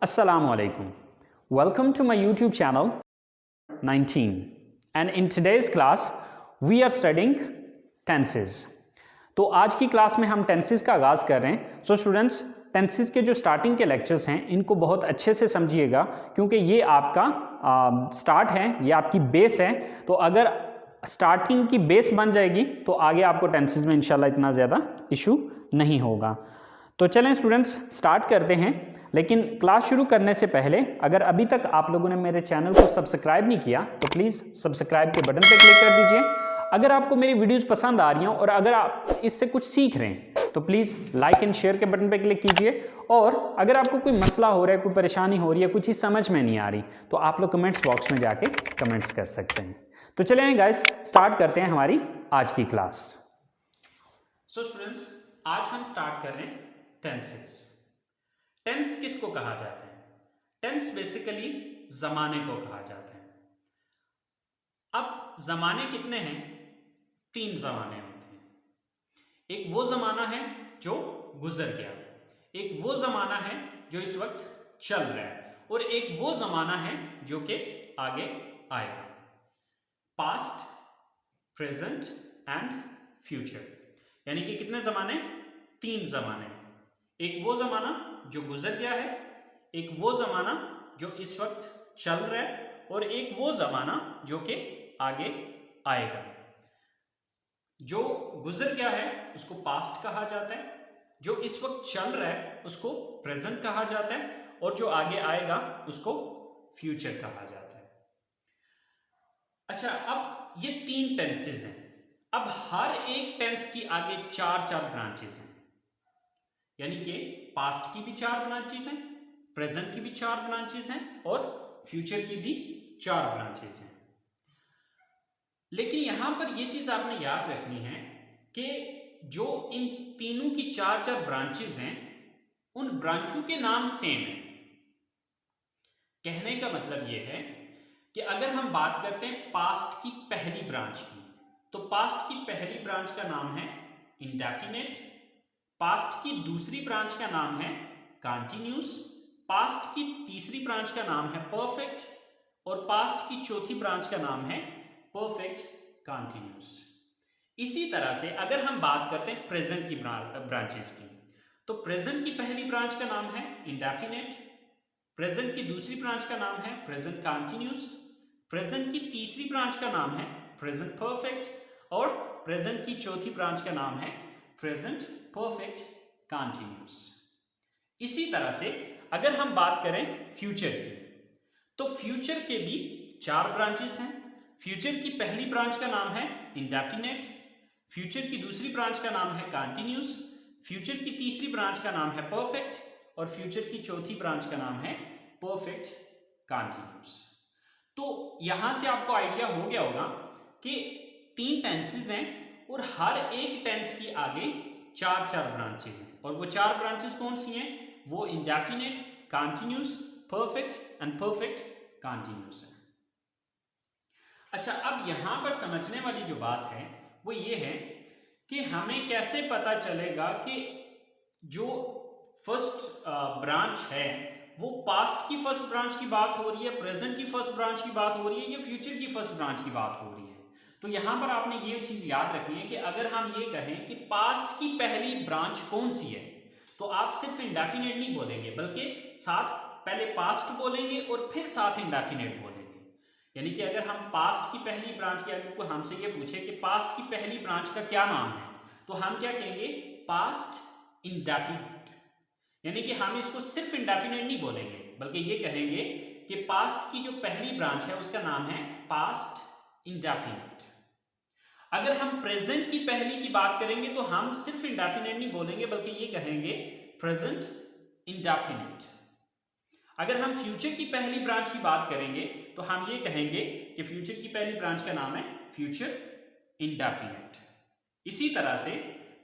Assalamu alaikum. Welcome to my YouTube channel 19 and in today's class we are studying tenses. तो आज की class में हम tenses का आगाज़ कर रहे हैं. सो स्टूडेंट्स, टेंसेस के जो स्टार्टिंग के लेक्चर्स हैं इनको बहुत अच्छे से समझिएगा क्योंकि ये आपका स्टार्ट है, ये आपकी बेस है. तो अगर स्टार्टिंग की बेस बन जाएगी तो आगे आपको टेंसेस में इंशाल्लाह इतना ज़्यादा इशू नहीं होगा. तो चलें स्टूडेंट्स, स्टार्ट करते हैं. लेकिन क्लास शुरू करने से पहले अगर अभी तक आप लोगों ने मेरे चैनल को सब्सक्राइब नहीं किया तो प्लीज़ सब्सक्राइब के बटन पर क्लिक कर दीजिए. अगर आपको मेरी वीडियोस पसंद आ रही हैं और अगर आप इससे कुछ सीख रहे हैं तो प्लीज़ लाइक एंड शेयर के बटन पर क्लिक कीजिए. और अगर आपको कोई मसला हो रहा है, कोई परेशानी हो रही है, कुछ चीज़ समझ में नहीं आ रही तो आप लोग कमेंट्स बॉक्स में जाके कमेंट्स कर सकते हैं. तो चलें गाइस, स्टार्ट करते हैं हमारी आज की क्लास. सो स्टूडेंट्स, आज हम स्टार्ट कर रहे हैं टेंसेस. टेंस किसको कहा जाता है? टेंस बेसिकली जमाने को कहा जाता है. अब जमाने कितने हैं? 3 जमाने होते हैं. एक वो जमाना है जो गुजर गया, एक वो जमाना है जो इस वक्त चल रहा है, और एक वो जमाना है जो कि आगे आएगा. Past, present and future. यानी कि कितने जमाने? 3 जमाने. एक वो जमाना जो गुजर गया है, एक वो जमाना जो इस वक्त चल रहा है, और एक वो जमाना जो कि आगे आएगा. जो गुजर गया है उसको पास्ट कहा जाता है, जो इस वक्त चल रहा है उसको प्रेजेंट कहा जाता है, और जो आगे आएगा उसको फ्यूचर कहा जाता है. अच्छा, अब ये 3 टेंसेस हैं. अब हर एक टेंस की आगे 4 ब्रांचेस हैं. यानी कि पास्ट की भी 4 ब्रांचेस हैं, प्रेजेंट की भी 4 ब्रांचेस हैं, और फ्यूचर की भी 4 ब्रांचेस हैं. लेकिन यहां पर यह चीज आपने याद रखनी है कि जो इन तीनों की 4 ब्रांचेस हैं उन ब्रांचों के नाम सेम है. कहने का मतलब यह है कि अगर हम बात करते हैं पास्ट की पहली ब्रांच की, तो पास्ट की पहली ब्रांच का नाम है इंडेफिनिट. पास्ट की दूसरी ब्रांच का नाम है कंटिन्यूस. पास्ट की तीसरी ब्रांच का नाम है परफेक्ट, और पास्ट की चौथी ब्रांच का नाम है परफेक्ट कंटिन्यूस. इसी तरह से अगर हम बात करते हैं प्रेजेंट की ब्रांचेस की, तो प्रेजेंट की पहली ब्रांच का नाम है इंडेफिनिट, प्रेजेंट की दूसरी ब्रांच का नाम है प्रेजेंट कंटिन्यूस, प्रेजेंट की तीसरी ब्रांच का नाम है प्रेजेंट परफेक्ट, और प्रेजेंट की चौथी ब्रांच का नाम है प्रेजेंट परफेक्ट कंटिन्यूस. इसी तरह से अगर हम बात करें फ्यूचर की, तो फ्यूचर के भी 4 ब्रांचेस हैं. फ्यूचर की पहली ब्रांच का नाम है इंडेफिनिट, फ्यूचर की दूसरी ब्रांच का नाम है कंटिन्यूस, फ्यूचर की तीसरी ब्रांच का नाम है परफेक्ट, और फ्यूचर की चौथी ब्रांच का नाम है परफेक्ट कंटिन्यूस. तो यहां से आपको आइडिया हो गया होगा कि 3 टेंसेस हैं और हर एक टेंस की आगे 4 ब्रांचेस हैं. और वो 4 ब्रांचेस कौन सी हैं? वो indefinite, continuous, perfect and perfect continuous है. अच्छा, अब यहां पर समझने वाली जो बात है वो ये है कि हमें कैसे पता चलेगा कि जो फर्स्ट ब्रांच है वो पास्ट की फर्स्ट ब्रांच की बात हो रही है, प्रेजेंट की फर्स्ट ब्रांच की बात हो रही है, या फ्यूचर की फर्स्ट ब्रांच की बात हो रही है. तो यहां पर आपने ये चीज याद रखनी है कि अगर हम ये कहें कि पास्ट की पहली ब्रांच कौन सी है, तो आप सिर्फ इंडेफिनिट नहीं बोलेंगे, बल्कि साथ पहले पास्ट बोलेंगे और फिर साथ इंडेफिनिट बोलेंगे. यानी कि अगर हम पास्ट की पहली ब्रांच के आगे कोई हमसे ये पूछे कि पास्ट की पहली ब्रांच का क्या नाम है, तो हम क्या कहेंगे? Past indefinite. यानी कि हम इसको सिर्फ इंडेफिनिट नहीं बोलेंगे, बल्कि ये कहेंगे कि पास्ट की जो पहली ब्रांच है उसका नाम है पास्ट इंडेफिनिट. अगर हम प्रेजेंट की पहली की बात करेंगे तो हम सिर्फ इंडेफिनिट नहीं बोलेंगे, बल्कि ये कहेंगे प्रेजेंट इंडेफिनिट. अगर हम फ्यूचर की पहली ब्रांच की बात करेंगे तो हम ये कहेंगे कि फ्यूचर की पहली ब्रांच का नाम है फ्यूचर इंडेफिनिट. इसी तरह से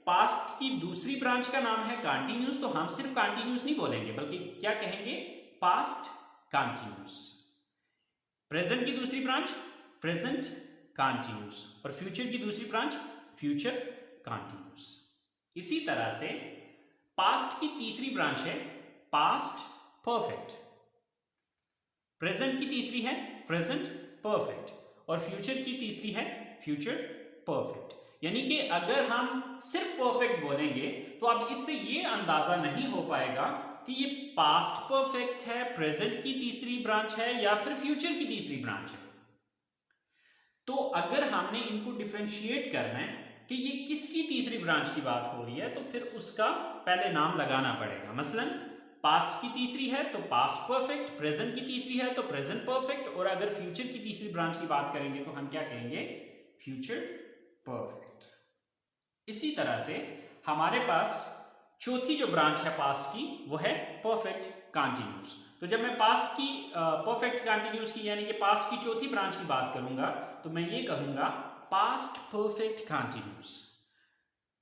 पास्ट की दूसरी ब्रांच का नाम है कंटिन्यूस, तो हम सिर्फ कंटिन्यूस नहीं बोलेंगे, बल्कि क्या कहेंगे? Past continuous. प्रेजेंट की दूसरी ब्रांच प्रेजेंट कंटिन्यूस, और फ्यूचर की दूसरी ब्रांच फ्यूचर कंटिन्यूस. इसी तरह से पास्ट की तीसरी ब्रांच है पास्ट परफेक्ट. प्रेजेंट की तीसरी है प्रेजेंट परफेक्ट और फ्यूचर की तीसरी है फ्यूचर परफेक्ट। यानी कि अगर हम सिर्फ परफेक्ट बोलेंगे तो अब इससे ये अंदाजा नहीं हो पाएगा कि ये पास्ट परफेक्ट है, प्रेजेंट की तीसरी ब्रांच है या फिर फ्यूचर की तीसरी ब्रांच है। तो अगर हमने इनको डिफरेंशिएट करना है कि ये किसकी तीसरी ब्रांच की बात हो रही है तो फिर उसका पहले नाम लगाना पड़ेगा। मसलन पास्ट की तीसरी है तो पास्ट परफेक्ट, प्रेजेंट की तीसरी है तो प्रेजेंट परफेक्ट, और अगर फ्यूचर की तीसरी ब्रांच की बात करेंगे तो हम क्या कहेंगे, फ्यूचर परफेक्ट। इसी तरह से हमारे पास चौथी जो ब्रांच है पास्ट की वो है परफेक्ट कंटीन्यूअस। तो जब मैं पास्ट की परफेक्ट कंटीन्यूअस की यानी कि पास्ट की चौथी ब्रांच की बात करूंगा तो मैं ये कहूंगा पास्ट परफेक्ट कंटीन्यूअस।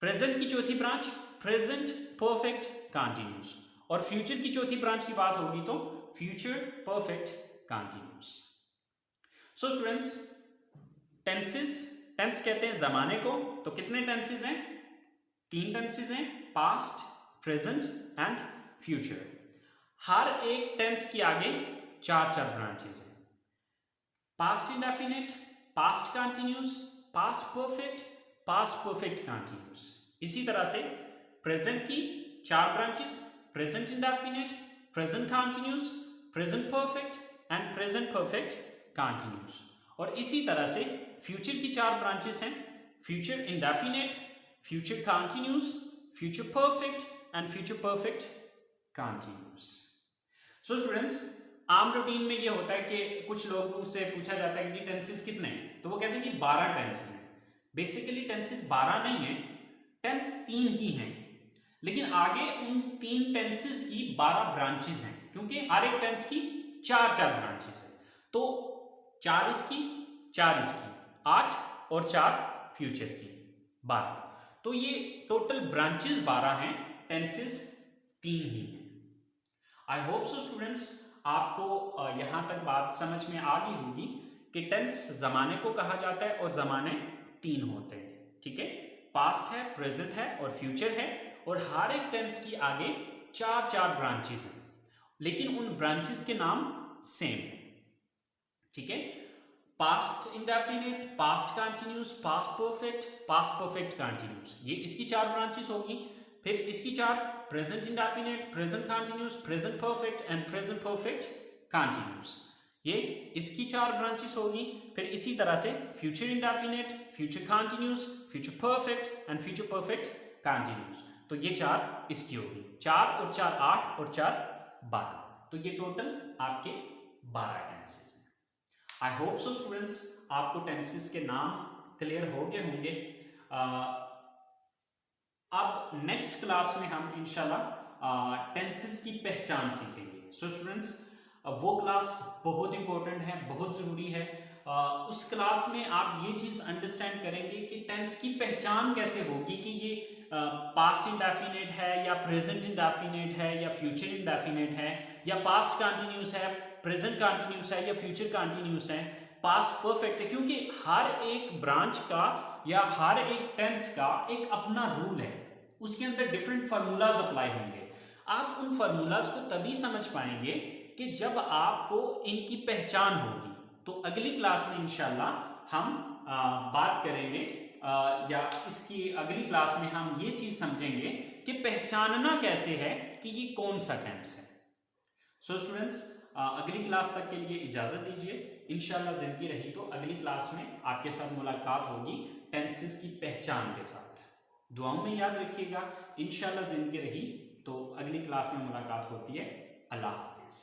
प्रेजेंट की चौथी ब्रांच प्रेजेंट परफेक्ट कंटीन्यूअस, और फ्यूचर की चौथी ब्रांच की बात होगी तो future perfect continuous. So students, tenses, tense कहते हैं जमाने को, तो कितने टेंसेस हैं, 3 टेंसेस हैं, पास्ट, प्रेजेंट एंड फ्यूचर। हर एक टेंस के आगे 4 ब्रांचेस हैं, past indefinite, past continuous, past perfect continuous. इसी तरह से प्रेजेंट की 4 branches, present indefinite, present continuous, present perfect and present perfect continuous. और इसी तरह से फ्यूचर की 4 ब्रांचेस हैं, future indefinite, future continuous, future perfect and future perfect continuous. So students, आम रूटीन में ये होता है कि कुछ लोगों से पूछा जाता है कि टेंसेस कितने हैं, तो वो कहते हैं कि 12 टेंसेस हैं। बेसिकली टेंसेस 12 नहीं है, टेंस 3 ही हैं, लेकिन आगे उन 3 टेंसेस की 12 ब्रांचेस हैं, क्योंकि हर एक टेंस की 4 ब्रांचेस हैं। तो 4 इसकी, 4 इसकी, 8 और 4 फ्यूचर की, 12। तो ये टोटल ब्रांचेस 12 हैं, टेंसेस 3 ही हैं। आई होप सो स्टूडेंट्स, आपको यहां तक बात समझ में आ गई होगी कि टेंस जमाने को कहा जाता है और जमाने 3 होते हैं। ठीक है, पास्ट है, प्रेजेंट है और फ्यूचर है, और हर एक टेंस की आगे 4 ब्रांचेस हैं, लेकिन उन ब्रांचेस के नाम सेम है। ठीक है, past indefinite, past continuous, past perfect continuous, ये इसकी 4 ब्रांचेस होगी। फिर इसकी 4 present indefinite, present continuous, present perfect and present perfect continuous, ये इसकी 4 ब्रांचेस होगी। फिर इसी तरह से future indefinite, future continuous, future perfect and future perfect continuous, तो ये 4 इसकी होगी। 4 और 4 8 और 4 12, तो ये टोटल आपके 12 टेंसेस हैं। आई होप सो स्टूडेंट्स, आपको टेंसेस के नाम क्लियर हो गए होंगे। अब नेक्स्ट क्लास में हम इंशाल्लाह टेंसेस की पहचान सीखेंगे। सो स्टूडेंट्स, वो क्लास बहुत इंपॉर्टेंट है, बहुत ज़रूरी है। उस क्लास में आप ये चीज़ अंडरस्टैंड करेंगे कि टेंस की पहचान कैसे होगी कि ये पास्ट इंडेफिनिट है या प्रेजेंट इंडेफिनिट है या फ्यूचर इंडेफिनिट है या पास्ट कंटीन्यूअस है, प्रेजेंट कंटीन्यूअस है या फ्यूचर कंटीन्यूअस है, पास्ट परफेक्ट है, क्योंकि हर एक ब्रांच का या हर एक टेंस का एक अपना रूल है, उसके अंदर डिफरेंट फार्मूलाज अप्लाई होंगे। आप उन फार्मूलाज को तभी समझ पाएंगे कि जब आपको इनकी पहचान होगी। तो अगली क्लास में इंशाल्लाह हम बात करेंगे या इसकी अगली क्लास में हम ये चीज समझेंगे कि पहचानना कैसे है कि ये कौन सा टेंस है। सो स्टूडेंट्स, अगली क्लास तक के लिए इजाजत दीजिए। इंशाल्लाह जिंदगी रही तो अगली क्लास में आपके साथ मुलाकात होगी टेंसेस की पहचान के साथ। दुआओं में याद रखिएगा। इंशाल्लाह जिंदगी रही तो अगली क्लास में मुलाकात होती है। अल्लाह हाफिज।